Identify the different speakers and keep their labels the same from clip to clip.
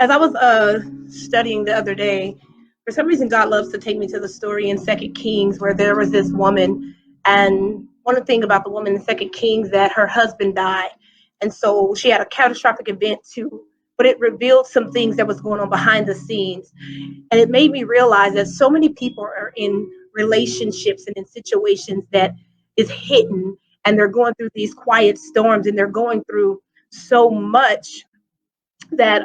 Speaker 1: As I was studying the other day, for some reason God loves to take me to the story in Second Kings where there was this woman, and one thing about the woman in Second Kings that her husband died, and so she had a catastrophic event too. But it revealed some things that was going on behind the scenes, and it made me realize that so many people are in relationships and in situations that is hidden, and they're going through these quiet storms, and they're going through so much that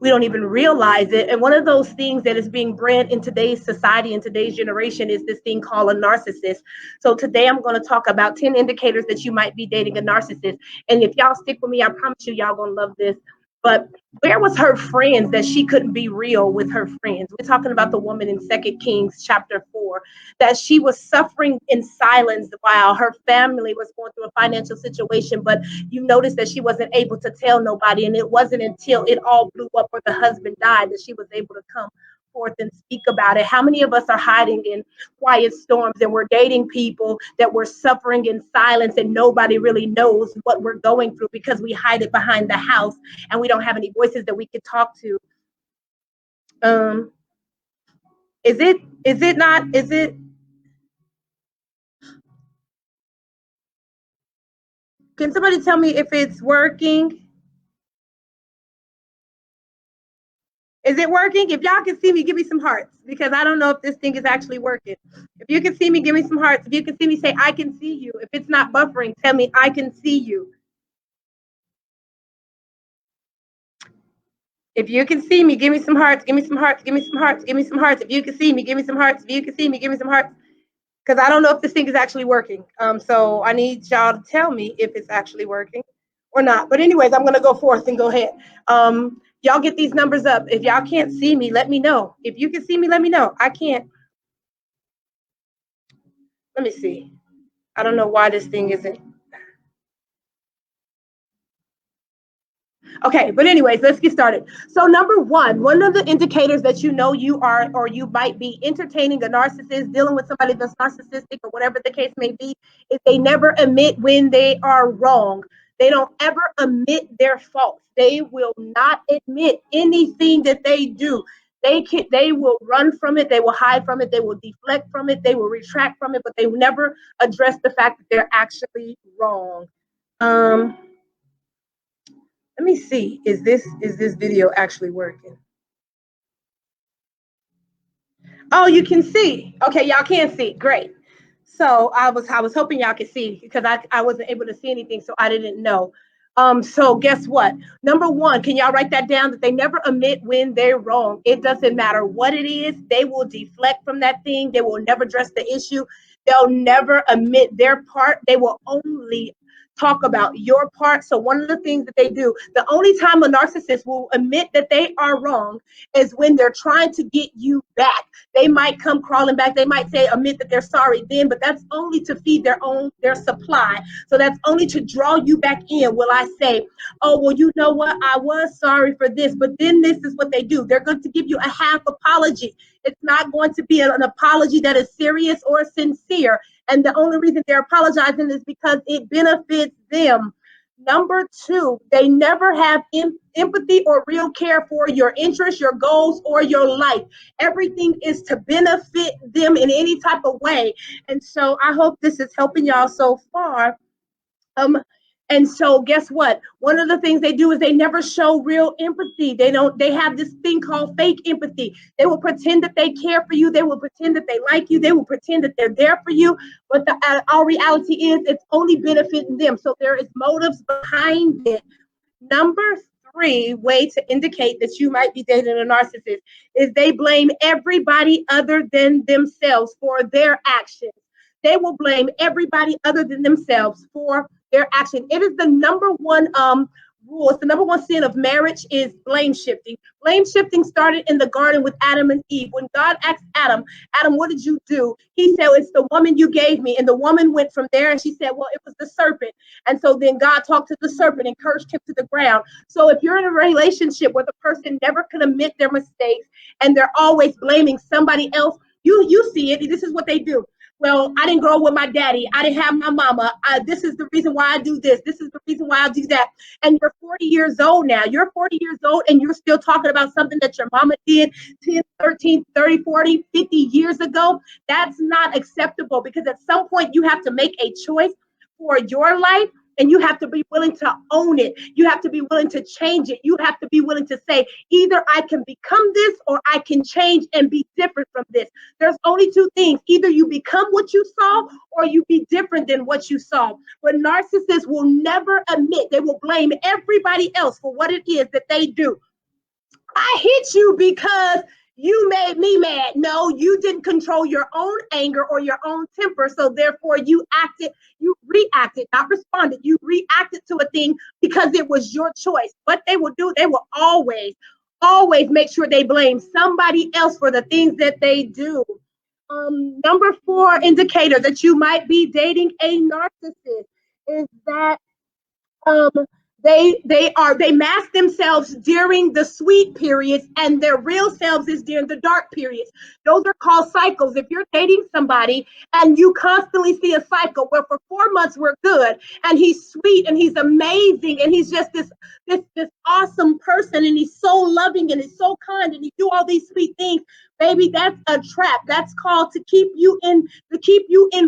Speaker 1: we don't even realize it. And one of those things that is being bred in today's society, in today's generation, is this thing called a narcissist. So today I'm going to talk about 10 indicators that you might be dating a narcissist. And if y'all stick with me, I promise you, y'all going to love this. But where was her friends that she couldn't be real with her friends? We're talking about the woman in 2 Kings chapter 4, that she was suffering in silence while her family was going through a financial situation. But you notice that she wasn't able to tell nobody. And it wasn't until it all blew up or the husband died that she was able to come forth and speak about it. How many of us are hiding in quiet storms and we're dating people that we're suffering in silence and nobody really knows what we're going through because we hide it behind the house and we don't have any voices that we could talk to? Is it can somebody tell me if it's working? Is it working? If y'all can see me, give me some hearts, because I don't know if this thing is actually working. If you can see me, give me some hearts. If you can see me, say, I can see you. If it's not buffering, tell me, I can see you. If you can see me, give me some hearts, give me some hearts, give me some hearts, give me some hearts. If you can see me, give me some hearts. If you can see me, give me some hearts. Because I don't know if this thing is actually working. So I need y'all to tell me if it's actually working or not. But anyways, I'm going to go forth and go ahead. Y'all get these numbers up. If y'all can't see me, let me know. If you can see me, let me know. I can't. Let me see. I don't know why this thing isn't. Okay, but anyways, let's get started. So number one of the indicators that you know you are, or you might be entertaining a narcissist, dealing with somebody that's narcissistic or whatever the case may be, is they never admit when they are wrong. They don't ever admit their faults. They will not admit anything that they do. They will run from it. They will hide from it. They will deflect from it. They will retract from it, but they will never address the fact that they're actually wrong. Let me see. Is this video actually working? Oh, you can see. Okay, y'all can see. Great. So I was hoping y'all could see, because I wasn't able to see anything, so I didn't know. So guess what? Number one, can y'all write that down? That they never admit when they're wrong. It doesn't matter what it is. They will deflect from that thing. They will never address the issue. They'll never admit their part. They will only talk about your part. So one of the things that they do, the only time a narcissist will admit that they are wrong is when they're trying to get you back. They might come crawling back. They might say, admit that they're sorry then, but that's only to feed their supply. So that's only to draw you back in. Will I say, oh, well, you know what? I was sorry for this, but then this is what they do. They're going to give you a half apology. It's not going to be an apology that is serious or sincere. And the only reason they're apologizing is because it benefits them. Number two, they never have empathy or real care for your interests, your goals, or your life. Everything is to benefit them in any type of way. And so I hope this is helping y'all so far. And so guess what? One of the things they do is they never show real empathy. They have this thing called fake empathy. They will pretend that they care for you. They will pretend that they like you. They will pretend that they're there for you. But our reality is it's only benefiting them. So there is motives behind it. Number three way to indicate that you might be dating a narcissist is they blame everybody other than themselves for their actions. They will blame everybody other than themselves for their action. It is the number one rule. It's the number one sin of marriage is blame shifting. Blame shifting started in the garden with Adam and Eve. When God asked Adam, what did you do? He said, it's the woman you gave me. And the woman went from there and she said, well, it was the serpent. And so then God talked to the serpent and cursed him to the ground. So if you're in a relationship where the person never can admit their mistakes and they're always blaming somebody else, you see it. This is what they do. well, I didn't grow up with my daddy. I didn't have my mama. This is the reason why I do this. This is the reason why I do that. And you're 40 years old now. You're 40 years old and you're still talking about something that your mama did 10, 13, 30, 40, 50 years ago. That's not acceptable, because at some point you have to make a choice for your life. And you have to be willing to own it. You have to be willing to change it. You have to be willing to say, either I can become this or I can change and be different from this. There's only two things. Either you become what you saw or you be different than what you saw. But narcissists will never admit. They will blame everybody else for what it is that they do. I hit you because you made me mad. No, you didn't control your own anger or your own temper. So therefore you reacted, not responded. You reacted to a thing because it was your choice. What they will do, they will always make sure they blame somebody else for the things that they do. Number 4 indicator that you might be dating a narcissist is that they mask themselves during the sweet periods, and their real selves is during the dark periods. Those are called cycles. If you're dating somebody and you constantly see a cycle, well, for 4 months we're good, and he's sweet and he's amazing and he's just this awesome person, and he's so loving and he's so kind and he do all these sweet things. Baby, that's a trap. That's called to keep you in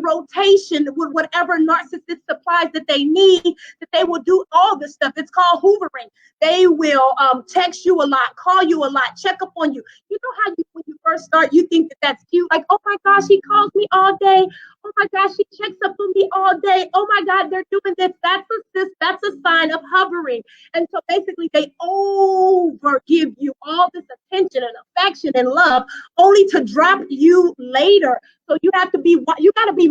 Speaker 1: rotation with whatever narcissist supplies that they need, that they will do all this stuff. It's called hoovering. They will text you a lot, call you a lot, check up on you. You know how when you first start, you think that that's cute. Like, oh my gosh, he calls me all day. Oh my gosh, he checks up on me all day. Oh my God, they're doing this. That's a sign of hovering. And so basically they over give you all this attention and affection and love, only to drop you later. So you got to be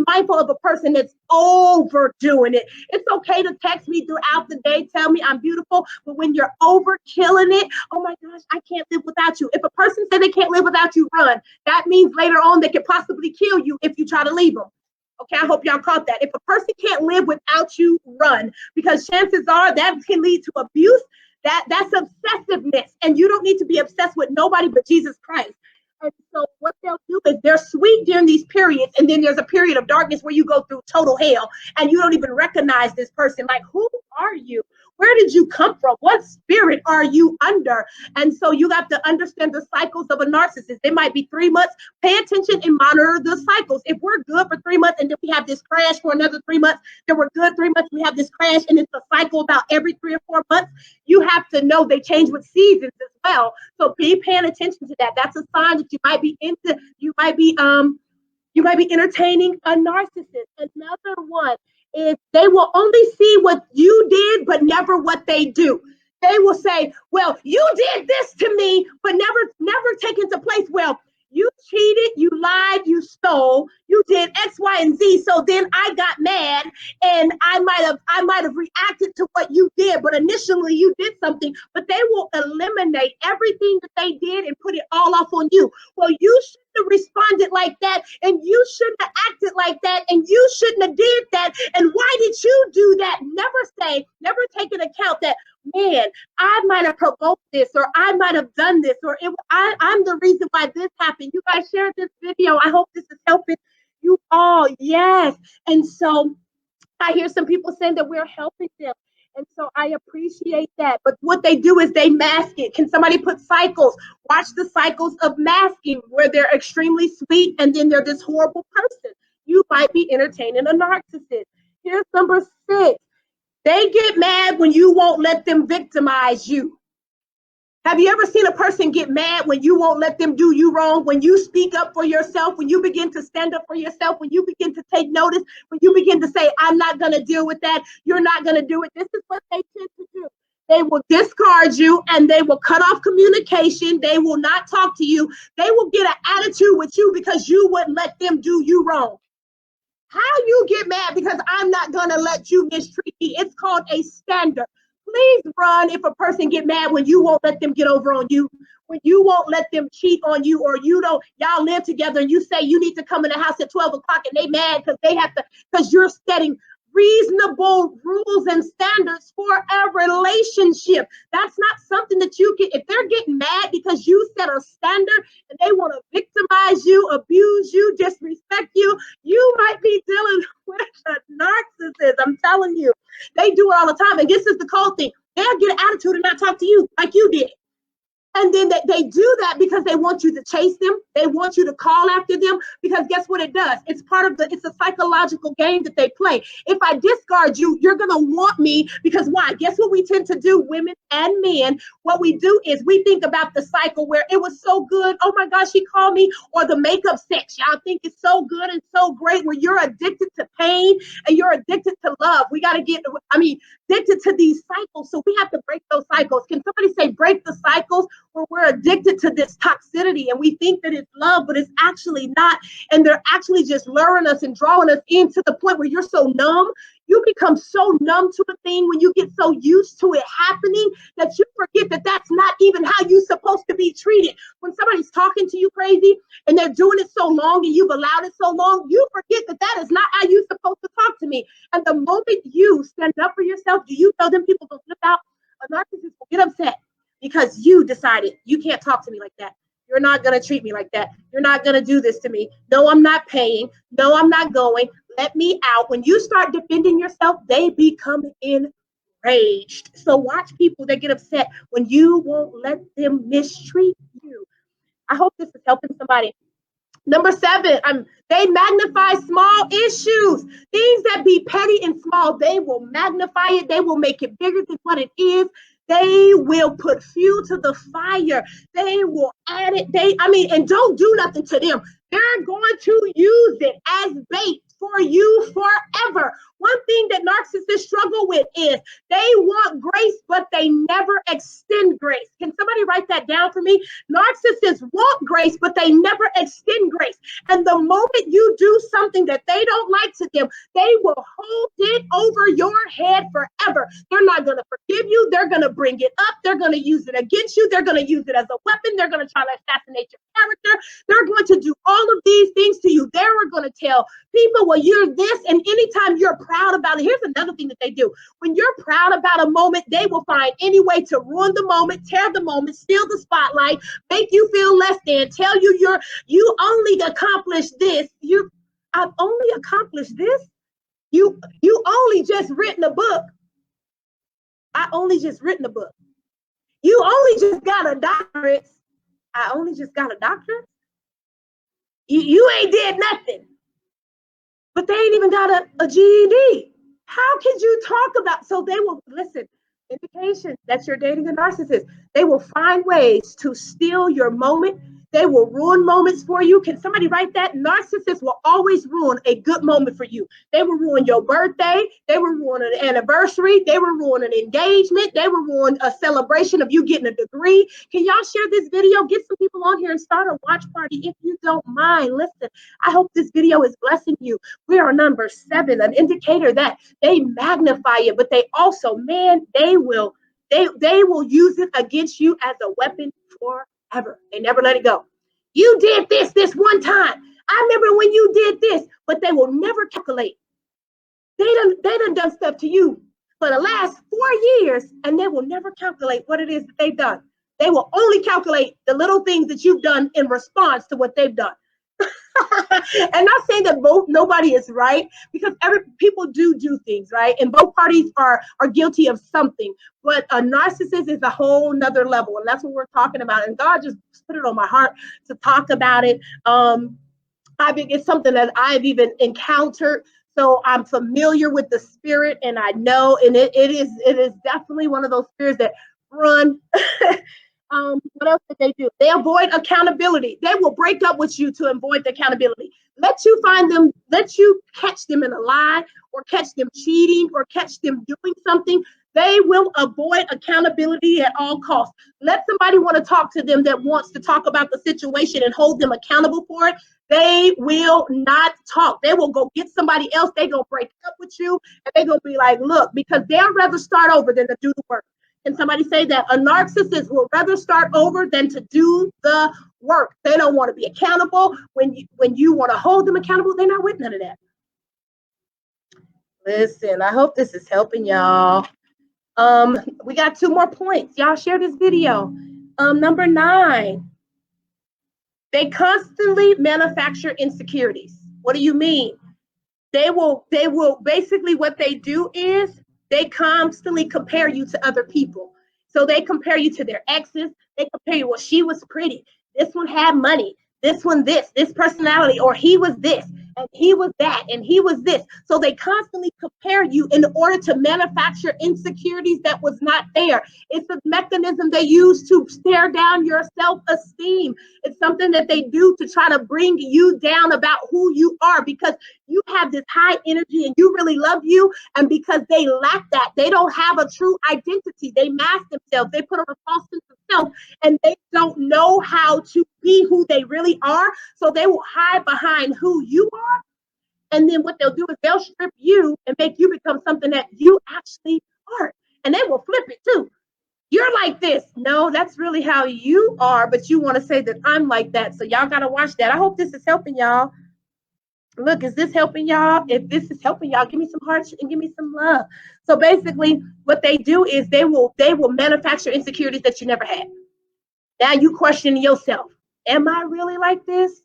Speaker 1: mindful of a person that's overdoing it. It's okay to text me throughout the day, tell me I'm beautiful, but when you're over killing it, oh my gosh, I can't live without you. If a person said they can't live without you, run. That means later on they could possibly kill you if you try to leave them. Okay, I hope y'all caught that. If a person can't live without you, run, because chances are that can lead to abuse. That's obsessiveness, and you don't need to be obsessed with nobody but Jesus Christ. And so what they'll do is they're sweet during these periods, and then there's a period of darkness where you go through total hell and you don't even recognize this person. Like, who are you? Where did you come from? What spirit are you under? And so you have to understand the cycles of a narcissist. They might be 3 months. Pay attention and monitor the cycles. If we're good for 3 months and then we have this crash for another 3 months, then we're good 3 months, we have this crash, and it's a cycle about every 3 or 4 months, you have to know they change with seasons as well. So be paying attention to that. That's a sign that you might be entertaining a narcissist. Another one is they will only see what you did, but never what they do. They will say, well, you did this to me, but never take into place, well, you cheated, you lied, you stole, you did X, Y, and Z. So then I got mad, and I might have reacted to what you did, but initially you did something. But they will eliminate everything that they did and put it all off on you. Well, you shouldn't have responded like that, and you shouldn't have acted like that, and you shouldn't have did that. And why did you do that? Never take into account that, man, I might have provoked this, or I might have done this, or I'm the reason why this happened. You guys share this video. I hope this is helping you all. Yes. And so I hear some people saying that we're helping them. And so I appreciate that. But what they do is they mask it. Can somebody put cycles? Watch the cycles of masking, where they're extremely sweet and then they're this horrible person. You might be entertaining a narcissist. Here's number 6. They get mad when you won't let them victimize you. Have you ever seen a person get mad when you won't let them do you wrong? When you speak up for yourself, when you begin to stand up for yourself, when you begin to take notice, when you begin to say, I'm not going to deal with that, you're not going to do it. This is what they tend to do. They will discard you, and they will cut off communication. They will not talk to you. They will get an attitude with you because you wouldn't let them do you wrong. How you get mad because I'm not going to let you mistreat me? It's called a standard. Please run if a person get mad when you won't let them get over on you, when you won't let them cheat on you, or y'all live together and you say you need to come in the house at 12 o'clock and they mad because you're setting reasonable rules and standards for a relationship. That's not something that you get. If they're getting mad because you set a standard and they want to victimize you, abuse you, disrespect you, you might be dealing with a narcissist. I'm telling you, they do it all the time. And this is the cold thing. They'll get an attitude and not talk to you like you did. And then they do that because they want you to chase them. They want you to call after them, because guess what it does? It's it's a psychological game that they play. If I discard you, you're going to want me, because why? Guess what we tend to do, women and men? What we do is we think about the cycle where it was so good. Oh my gosh, he called me. Or the makeup sex. Y'all think it's so good and so great, where you're addicted to pain and you're addicted to love. We got to addicted to these cycles. So we have to break those cycles. Can somebody say break the cycles? Where we're addicted to this toxicity and we think that it's love, but it's actually not. And they're actually just luring us and drawing us in to the point where you're so numb. You become so numb to a thing when you get so used to it happening that you forget that that's not even how you're supposed to be treated. When somebody's talking to you crazy and they're doing it so long and you've allowed it so long, you forget that that is not how you're supposed to talk to me. And the moment you stand up for yourself, do you know them people will flip out? A narcissist will get upset because you decided you can't talk to me like that. You're not going to treat me like that. You're not going to do this to me. No, I'm not paying. No, I'm not going. Let me out. When you start defending yourself, they become enraged. So watch people that get upset when you won't let them mistreat you. I hope this is helping somebody. Number 7, they magnify small issues. Things that be petty and small, they will magnify it. They will make it bigger than what it is. They will put fuel to the fire. They will add it. And don't do nothing to them. They're going to use it as bait for you forever. One thing that narcissists struggle with is they want grace, but they never extend grace. Can somebody write that down for me? Narcissists want grace, but they never extend grace. And the moment you do something that they don't like to them, they will hold it over your head forever. They're not going to forgive you. They're going to bring it up. They're going to use it against you. They're going to use it as a weapon. They're going to try to assassinate your character. They're going to do all of these things to you. They're going to tell people, well, you're this. And anytime you're proud about it, here's another thing that they do. When you're proud about a moment, they will find any way to ruin the moment, tear the moment, steal the spotlight, make you feel less than, tell you you only accomplished this. I've only accomplished this. You only just written a book. I only just written a book. You only just got a doctorate. I only just got a doctorate. You ain't did nothing. But they ain't even got a GED. How could you talk about? So they will, listen, indication that you're dating a narcissist. They will find ways to steal your moment. They will ruin moments for you. Can somebody write that? Narcissists will always ruin a good moment for you. They will ruin your birthday. They will ruin an anniversary. They will ruin an engagement. They will ruin a celebration of you getting a degree. Can y'all share this video? Get some people on here and start a watch party if you don't mind. Listen, I hope this video is blessing you. We are number 7, an indicator that they magnify it, but they also, they will use it against you as a weapon forever. They never let it go. You did this one time. I remember when you did this, but they will never calculate. They done stuff to you for the last 4 years, and they will never calculate what it is that they've done. They will only calculate the little things that you've done in response to what they've done. And not saying that nobody is right, because people do things, right? And both parties are guilty of something. But a narcissist is a whole nother level, and that's what we're talking about. And God just put it on my heart to talk about it. It's something that I've even encountered, so I'm familiar with the spirit, and I know, and it is definitely one of those spirits that run. What else did they do? They avoid accountability. They will break up with you to avoid the accountability. Let you catch them in a lie, or catch them cheating, or catch them doing something. They will avoid accountability at all costs. Let somebody want to talk to them that wants to talk about the situation and hold them accountable for it. They will not talk. They will go get somebody else. They're going to break up with you, and they're going to be like, look, because they'll rather start over than to do the work. Can somebody say that? A narcissist will rather start over than to do the work. They don't want to be accountable. When you want to hold them accountable, they're not with none of that. Listen, I hope this is helping y'all. We got 2 more points. Y'all share this video. Number 9, they constantly manufacture insecurities. What do you mean? They will basically, what they do is they constantly compare you to other people. So they compare you to their exes. They compare you, well, she was pretty. This one had money. This one, this personality, or he was this, and he was that, and he was this. So they constantly compare you in order to manufacture insecurities that was not there. It's a mechanism they use to tear down your self-esteem. It's something that they do to try to bring you down about who you are, because you have this high energy and you really love you. And because they lack that, they don't have a true identity. They mask themselves. They put on a false sense of self, and they don't know how to be who they really are. So they will hide behind who you are. And then what they'll do is they'll strip you and make you become something that you actually aren't. And they will flip it too. You're like this. No, that's really how you are, but you want to say that I'm like that. So y'all got to watch that. I hope this is helping y'all. Look, is this helping y'all? If this is helping y'all, give me some hearts and give me some love. So basically, what they do is they will manufacture insecurities that you never had. Now you question yourself. Am I really like this?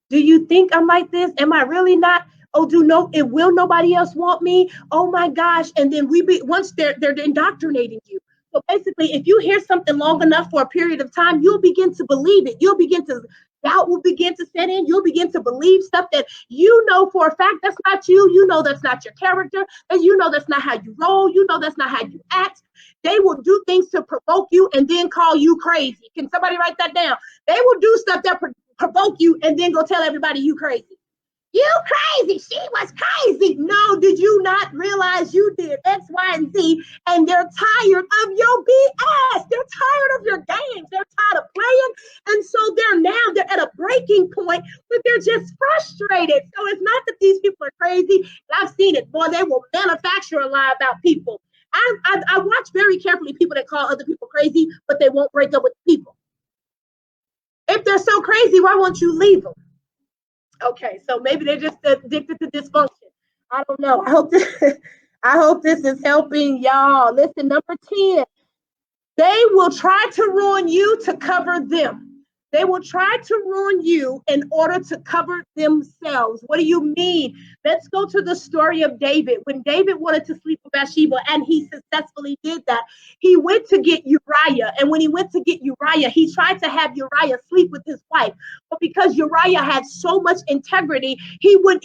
Speaker 1: Do you think I'm like this? Am I really not? Oh, will nobody else want me? Oh my gosh. And then once they're indoctrinating you. So basically, if you hear something long enough for a period of time, you'll begin to believe it. Doubt will begin to set in. You'll begin to believe stuff that you know for a fact that's not you. You know that's not your character. And you know that's not how you roll. You know that's not how you act. They will do things to provoke you and then call you crazy. Can somebody write that down? They will do stuff that provoke you and then go tell everybody you crazy. You crazy. She was crazy. No, did you not realize you did X, Y, and Z? And they're tired of your BS. They're tired of your games. They're tired of playing. And so they're at a breaking point, but they're just frustrated. So it's not that these people are crazy. I've seen it. Boy, they will manufacture a lie about people. I watch very carefully people that call other people crazy, but they won't break up with people. If they're so crazy, why won't you leave them? Okay, so maybe they're just addicted to dysfunction. I don't know. I hope this is helping y'all. Listen, number 10, they will try to ruin you to cover them. They will try to ruin you in order to cover themselves. What do you mean? Let's go to the story of David. When David wanted to sleep with Bathsheba, and he successfully did that, he went to get Uriah. And when he went to get Uriah, he tried to have Uriah sleep with his wife. But because Uriah had so much integrity, he didn't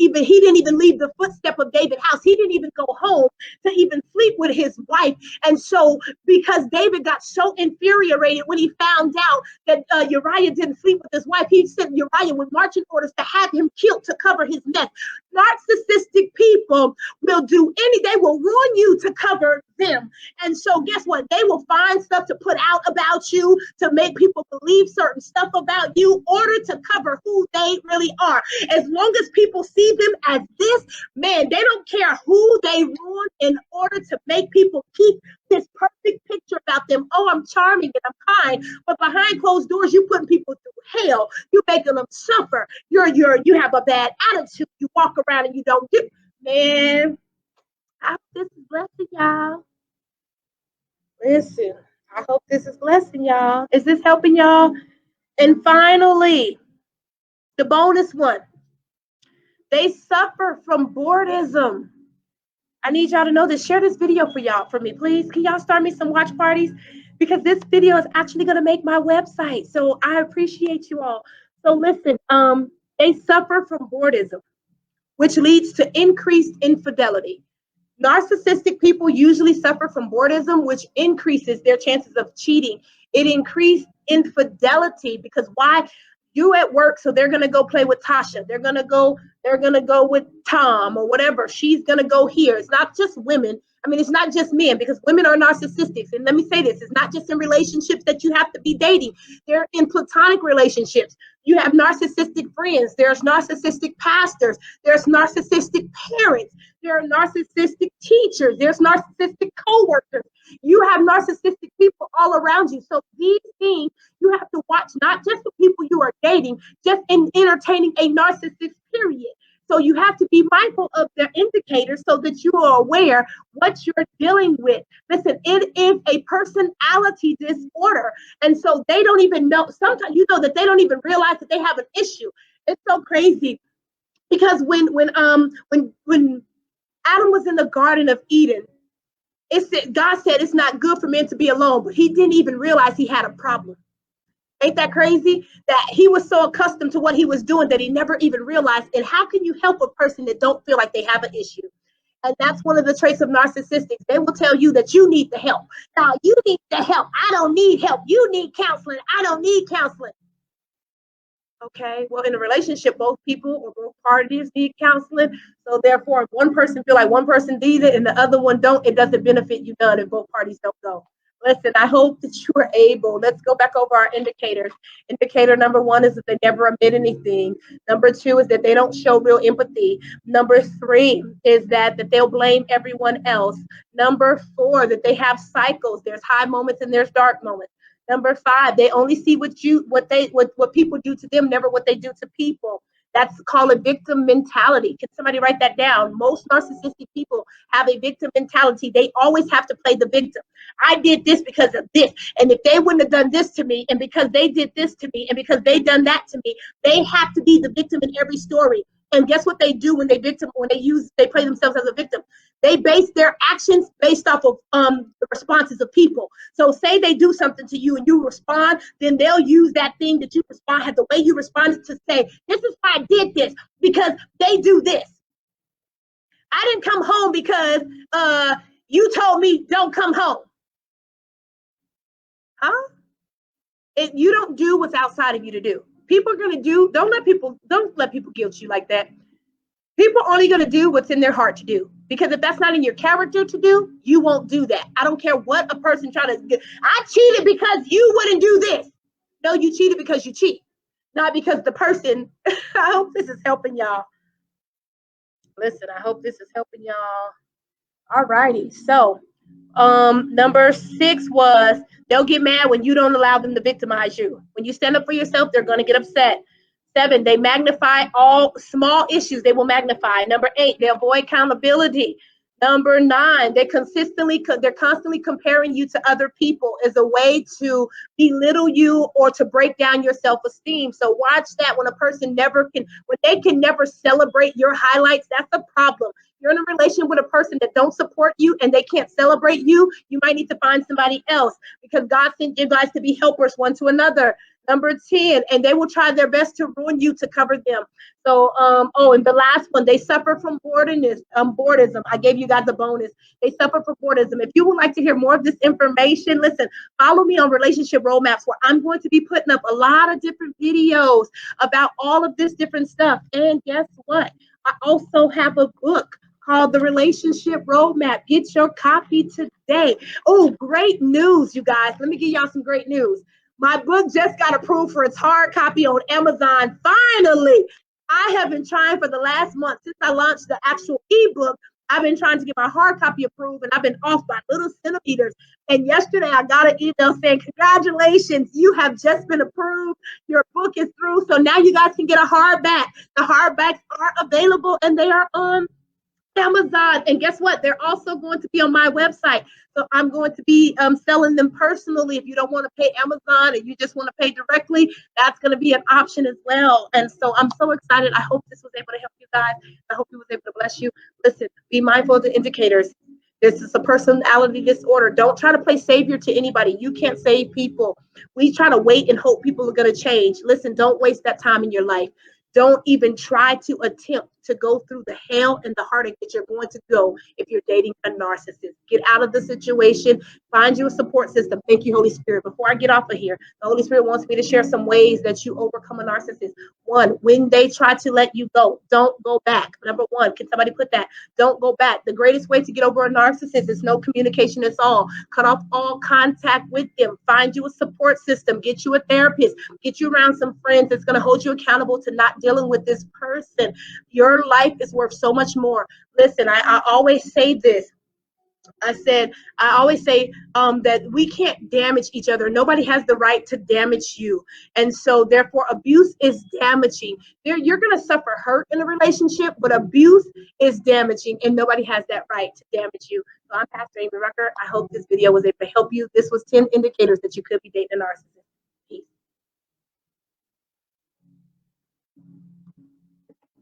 Speaker 1: even leave the footstep of David's house. He didn't even go home to even sleep with his wife. And so because David got so infuriated when he found out that Uriah didn't sleep with his wife, he sent Uriah with marching orders to have him killed to cover his mess. Narcissistic people they will ruin you to cover them. And so guess what? They will find stuff to put out about you to make people believe certain stuff about you in order to cover who they really are. As long as people see them as this, man, they don't care who they ruin in order to make people keep this perfect picture about them. Oh, I'm charming and I'm kind, but behind closed doors, you putting people through hell. You making them suffer. You have a bad attitude. You walk around and you don't do. Man, I hope this is blessing y'all. Listen, I hope this is blessing y'all. Is this helping y'all? And finally, the bonus one. They suffer from boredom. I need y'all to know this. Share this video for me, please. Can y'all start me some watch parties? Because this video is actually going to make my website. So I appreciate you all. So listen, they suffer from boredom, which leads to increased infidelity. Narcissistic people usually suffer from boredom, which increases their chances of cheating. It increased infidelity because why? You at work, so they're gonna go play with Tasha. They're gonna go with Tom or whatever. She's gonna go here. It's not just women. I mean, it's not just men, because women are narcissistic. And let me say this, it's not just in relationships that you have to be dating. They're in platonic relationships. You have narcissistic friends. There's narcissistic pastors. There's narcissistic parents. There are narcissistic teachers. There's narcissistic coworkers. You have narcissistic people all around you. So these things you have to watch, not just the people you are dating, just in entertaining a narcissist, period. So you have to be mindful of their indicators so that you are aware what you're dealing with. Listen, it is a personality disorder. And so they don't even know, sometimes you know that they don't even realize that they have an issue. It's so crazy because when Adam was in the Garden of Eden, it said God said it's not good for men to be alone, but he didn't even realize he had a problem. Ain't that crazy? That he was so accustomed to what he was doing that he never even realized. And how can you help a person that don't feel like they have an issue? And that's one of the traits of narcissistics. They will tell you that you need the help. Now, you need the help. I don't need help. You need counseling. I don't need counseling. Okay, well, in a relationship, both people or both parties need counseling. So therefore, if one person feel like one person needs it and the other one don't, it doesn't benefit you none if both parties don't go. Listen, I hope that you are able. Let's go back over our indicators. Indicator number 1 is that they never admit anything. Number 2 is that they don't show real empathy. Number 3 is that they'll blame everyone else. Number 4, that they have cycles. There's high moments and there's dark moments. Number 5, they only see what people do to them, never what they do to people. That's called a victim mentality. Can somebody write that down? Most narcissistic people have a victim mentality. They always have to play the victim. I did this because of this. And if they wouldn't have done this to me, and because they did this to me, and because they done that to me, they have to be the victim in every story. And guess what they do when they play themselves as a victim? They base their actions based off of the responses of people. So say they do something to you and you respond, then they'll use that thing that you respond, the way you responded to say, this is why I did this, because they do this. I didn't come home because you told me don't come home. Huh? You don't do what's outside of you to do. People are going to do, don't let people guilt you like that. People are only going to do what's in their heart to do. Because if that's not in your character to do, you won't do that. I don't care what a person trying to do. I cheated because you wouldn't do this. No, you cheated because you cheat. Not because the person, I hope this is helping y'all. Listen, I hope this is helping y'all. All righty. So number 6 was they'll get mad when you don't allow them to victimize you. When you stand up for yourself, they're going to get upset. 7, they magnify all small issues. They will magnify. Number 8, they avoid accountability. Number 9, they're constantly comparing you to other people as a way to belittle you or to break down your self-esteem. So watch that. When a person when they can never celebrate your highlights, that's a problem. You're in a relation with a person that don't support you and they can't celebrate you, you might need to find somebody else, because God sent you guys to be helpers one to another. Number 10, and they will try their best to ruin you to cover them. So, and the last one, they suffer from boredom. I gave you guys a bonus. They suffer from boredom. If you would like to hear more of this information, listen, follow me on Relationship Roadmaps, where I'm going to be putting up a lot of different videos about all of this different stuff. And guess what? I also have a book called The Relationship Roadmap. Get your copy today. Oh, great news, you guys. Let me give y'all some great news. My book just got approved for its hard copy on Amazon. Finally, I have been trying for the last month since I launched the actual ebook. I've been trying to get my hard copy approved, and I've been off by little centimeters. And yesterday I got an email saying, congratulations, you have just been approved. Your book is through. So now you guys can get a hardback. The hardbacks are available and they are on Amazon. And guess what? They're also going to be on my website. So I'm going to be selling them personally. If you don't want to pay Amazon and you just want to pay directly, that's going to be an option as well. And so I'm so excited. I hope this was able to help you guys. I hope it was able to bless you. Listen, be mindful of the indicators. This is a personality disorder. Don't try to play savior to anybody. You can't save people. We try to wait and hope people are going to change. Listen, don't waste that time in your life. Don't even try to attempt to go through the hell and the heartache that you're going to go if you're dating a narcissist. Get out of the situation. Find you a support system. Thank you, Holy Spirit. Before I get off of here, the Holy Spirit wants me to share some ways that you overcome a narcissist. 1, when they try to let you go, don't go back. Number 1, can somebody put that? Don't go back. The greatest way to get over a narcissist is no communication at all. Cut off all contact with them. Find you a support system. Get you a therapist. Get you around some friends that's going to hold you accountable to not dealing with this person. Your life is worth so much more. Listen, I always say this. I said, I always say that we can't damage each other. Nobody has the right to damage you. And so, therefore, abuse is damaging. You're going to suffer hurt in a relationship, but abuse is damaging, and nobody has that right to damage you. So, I'm Pastor Amy Rucker. I hope this video was able to help you. This was 10 indicators that you could be dating a narcissist.